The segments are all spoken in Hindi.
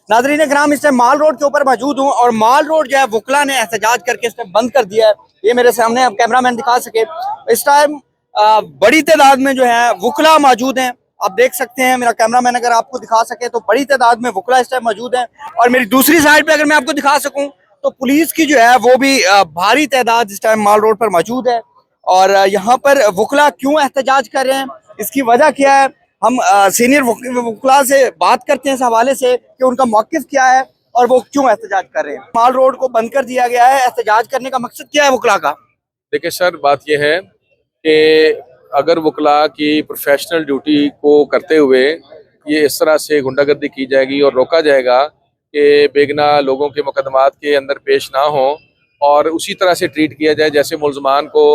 नाज़रीन कराम, इस टाइम माल रोड के ऊपर मौजूद हूँ और माल रोड जो है वकला ने एहतजाज करके इस टाइम बंद कर दिया है। ये मेरे सामने अब कैमरामैन दिखा सके। इस टाइम बड़ी तादाद में जो है वकला मौजूद हैं। आप देख सकते हैं, मेरा कैमरामैन अगर आपको दिखा सके तो बड़ी तादाद में वकला इस टाइम मौजूद हैं। और मेरी दूसरी साइड पे अगर मैं आपको दिखा सकूं तो पुलिस की जो है वो भी भारी तादाद इस टाइम माल रोड पर मौजूद है। और यहाँ पर वकला क्यों एहतजाज कर रहे हैं, इसकी वजह क्या है, हम सीनियर वकला से बात करते हैं इस हवाले से कि उनका मौक़िफ़ क्या है और वो क्यों एहतजाज कर रहे हैं। माल रोड को बंद कर दिया गया है, एहतजाज करने का मकसद क्या है वकला का? देखिए सर, बात यह है कि अगर वकला की प्रोफेशनल ड्यूटी को करते हुए ये इस तरह से गुंडागर्दी की जाएगी और रोका जाएगा कि बेगना लोगों के मुकदमात के अंदर पेश ना हो और उसी तरह से ट्रीट किया जाए जैसे मुलजमान को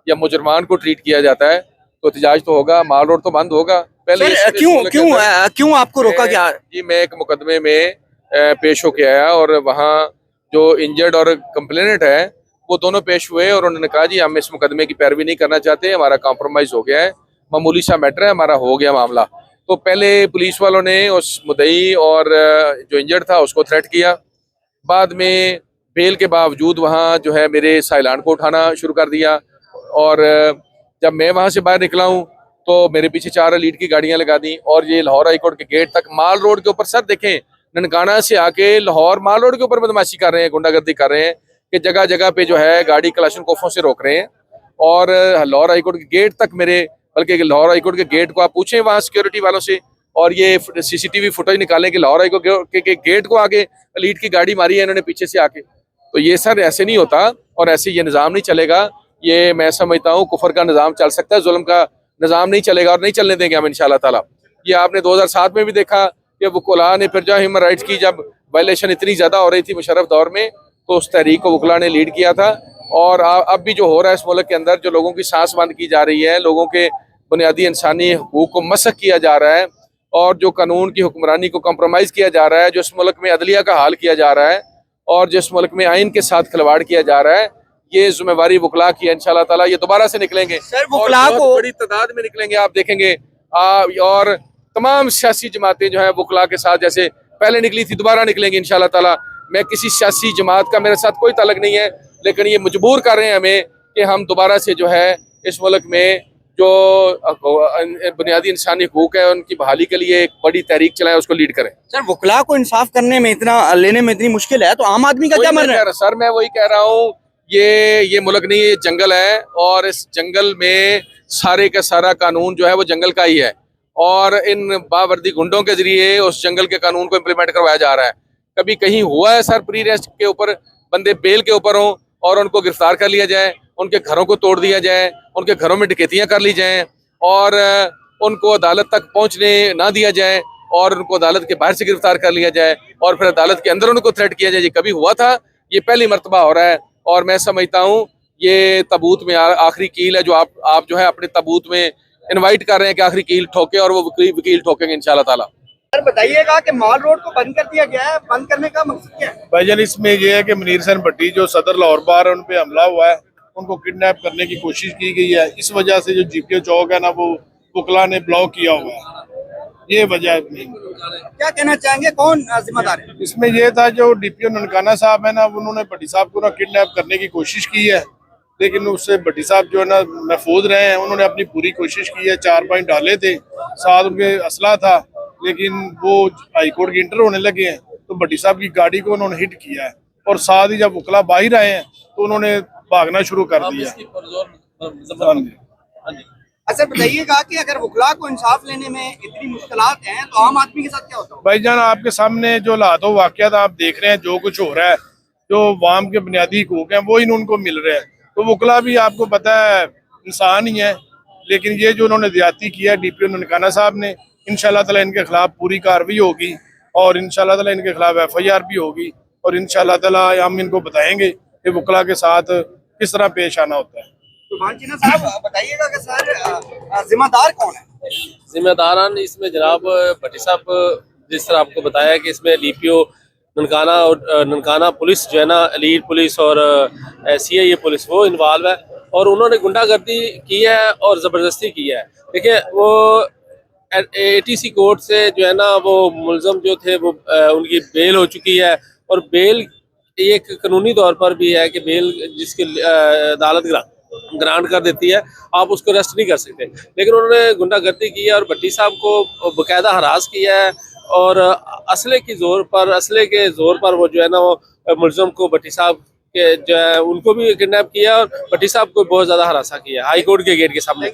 या मुजरमान को ट्रीट किया जाता है, तो एहतजाज तो होगा, माल रोड तो बंद होगा। पहले क्यों आपको रोका गया? जी, मैं एक मुकदमे में पेश होके आया और वहाँ जो इंजर्ड और कंप्लेनेंट है वो दोनों पेश हुए और उन्होंने कहा जी हम इस मुकदमे की पैरवी नहीं करना चाहते, हमारा कॉम्प्रोमाइज़ हो गया है, मामूली सा मैटर है, हमारा हो गया मामला। तो पहले पुलिस वालों ने उस मुद्दई और जो इंजर्ड था उसको थ्रेट किया। बाद में बेल के बावजूद वहाँ जो है मेरे साइलान को उठाना शुरू कर दिया और जब मैं वहाँ से बाहर निकला हूँ तो मेरे पीछे 4 लीड की गाड़ियाँ लगा दी और ये लाहौर हाई कोर्ट के गेट तक माल रोड के ऊपर सर देखें, ननकाना से आके लाहौर माल रोड के ऊपर बदमाशी कर रहे हैं, गुंडागर्दी कर रहे हैं कि जगह जगह पे जो है गाड़ी कलाशनकोफों से रोक रहे हैं और लाहौर हाई कोर्ट के गेट तक मेरे, बल्कि लाहौर हाई कोर्ट के गेट को आप पूछें वहाँ सिक्योरिटी वालों से और ये सीसीटीवी फुटेज निकालें कि लाहौर हाई कोर्ट के गेट को आगे लीड की गाड़ी मारी है इन्होंने पीछे से आके। तो ये सर ऐसे नहीं होता और ऐसे ये निज़ाम नहीं चलेगा। ये मैं समझता हूँ कुफर का निज़ाम चल सकता है, जुल्म का निज़ाम नहीं चलेगा और नहीं चलने देंगे हम इंशाल्लाह ताला। ये आपने 2007 में भी देखा कि वकला ने फिर जो ह्यूमन राइट्स की जब वायलेशन इतनी ज़्यादा हो रही थी मुशर्रफ दौर में, तो उस तहरीक को वकला ने लीड किया था। और अब भी जो हो रहा है इस मुल्क के अंदर, जो लोगों की सांस बंद की जा रही है, लोगों के बुनियादी इंसानी हकूक़ को मसक किया जा रहा है और जो कानून की हुक्मरानी को कम्प्रोमाइज़ किया जा रहा है, जो इस मुल्क में अदलिया का हाल किया जा रहा है और जिस मुल्क में आइन के साथ खिलवाड़ किया जा रहा है, ये जिम्मेवारी वकला की है। इंशाल्लाह ताला ये दोबारा से निकलेंगे सर, वकला को बड़ी तादाद में निकलेंगे, आप देखेंगे। और तमाम सियासी जमातें जो है वकला के साथ जैसे पहले निकली थी दोबारा निकलेंगी इंशाल्लाह ताला। मैं किसी सियासी जमात का मेरे साथ कोई ताल्लुक नहीं है, लेकिन ये मजबूर कर रहे हैं हमें कि हम दोबारा से जो है इस मुल्क में जो बुनियादी इंसानी हकूक़ है उनकी बहाली के लिए एक बड़ी तहरीक चलाए, उसको लीड करें। सर, वकला को इंसाफ करने में लेने में इतनी मुश्किल है तो आम आदमी का क्या मरना है? सर मैं वही कह रहा हूँ, ये मुल्क नहीं, ये जंगल है और इस जंगल में सारे का सारा कानून जो है वो जंगल का ही है और इन बावर्दी गुंडों के जरिए उस जंगल के कानून को इम्प्लीमेंट करवाया जा रहा है। कभी कहीं हुआ है सर प्री अरेस्ट के ऊपर बंदे बेल के ऊपर हों और उनको गिरफ्तार कर लिया जाए, उनके घरों को तोड़ दिया जाए, उनके घरों में डकैतियां कर ली जाएं और उनको अदालत तक पहुंचने ना दिया जाए और उनको अदालत के बाहर से गिरफ्तार कर लिया जाए और फिर अदालत के अंदर उनको थ्रेट किया जाए? ये कभी हुआ था? ये पहली मर्तबा हो रहा है और मैं समझता हूँ ये तबूत में आखिरी कील है जो आप जो है अपने तबूत में इनवाइट कर रहे हैं कि आखिरी कील ठोके और वो वकील ठोकेंगे इंशाल्लाह ताला। सर बताइएगा कि माल रोड को बंद कर दिया गया है, बंद करने का मकसद क्या है? भाईजान इसमें यह है कि मुनीर हसन भट्टी जो सदर लाहौर बार है उन पे हमला हुआ है, उनको किडनैप करने की कोशिश की गई है। इस वजह से जो जीपीओ चौक है ना वो वकला ने ब्लॉक किया हुआ है, ये वजह है। क्या कहना चाहेंगे, कौन जिम्मेदार है इसमें? यह था जो डीपीओ ननकाना साहब है ना, उन्होंने भट्टी साहब को ना किडनैप करने की कोशिश की है, लेकिन उससे भट्टी साहब जो है ना महफूज रहे हैं। उन्होंने अपनी पूरी कोशिश की है, 4 पॉइंट डाले थे, साथ उनके असला था, लेकिन वो हाईकोर्ट के इंटर होने लगे हैं तो भट्टी साहब की गाड़ी को उन्होंने हिट किया है और साथ ही जब वकला बाहर आए हैं तो उन्होंने भागना शुरू कर दिया। अच्छा बताइएगा कि अगर वकला को इंसाफ लेने में इतनी मुश्किलात हैं तो आम आदमी के साथ क्या होता है? भाईजान आपके सामने जो हालात वाकयात आप देख रहे हैं, जो कुछ हो रहा है, जो वाम के बुनियादी हकूक हैं वो इन उनको मिल रहे हैं। तो वकला भी आपको पता है इंसान ही है, लेकिन ये जो उन्होंने ज्यादती किया डीपीओ ननकाना साहब ने, इंशाल्लाह ताला इनके खिलाफ पूरी कार्रवाई होगी और इंशाल्लाह ताला इनके खिलाफ FIR भी होगी और इंशाल्लाह ताला हम इनको बताएंगे कि वकला के साथ किस तरह पेश आना होता है। तो भानचीना साहब बताइएगा कि सर जिम्मेदार कौन है? जिम्मेदारान इसमें जनाब भट्टी साहब, जिस तरह आपको बताया कि इसमें डीपीओ ननकाना और ननकाना पुलिस जो है ना, लीड पुलिस और CIA पुलिस वो इन्वॉल्व है और उन्होंने गुंडागर्दी की है और ज़बरदस्ती की है। देखिए वो एटीसी कोर्ट से जो है ना वो मुलजम जो थे वो उनकी बेल हो चुकी है, और बेल एक कानूनी तौर पर भी है कि बेल जिसकी अदालत ग्रांट कर देती है, आप उसको अरेस्ट नहीं कर सकते। लेकिन उन्होंने गुंडागर्दी की है और भट्टी साहब को बकायदा हरास किया है, और असले के जोर पर वो जो है ना वो मुलजम को भट्टी साहब के जो है उनको भी किडनैप किया और भट्टी साहब को बहुत ज्यादा हरासा किया हाई कोर्ट के गेट के सामने।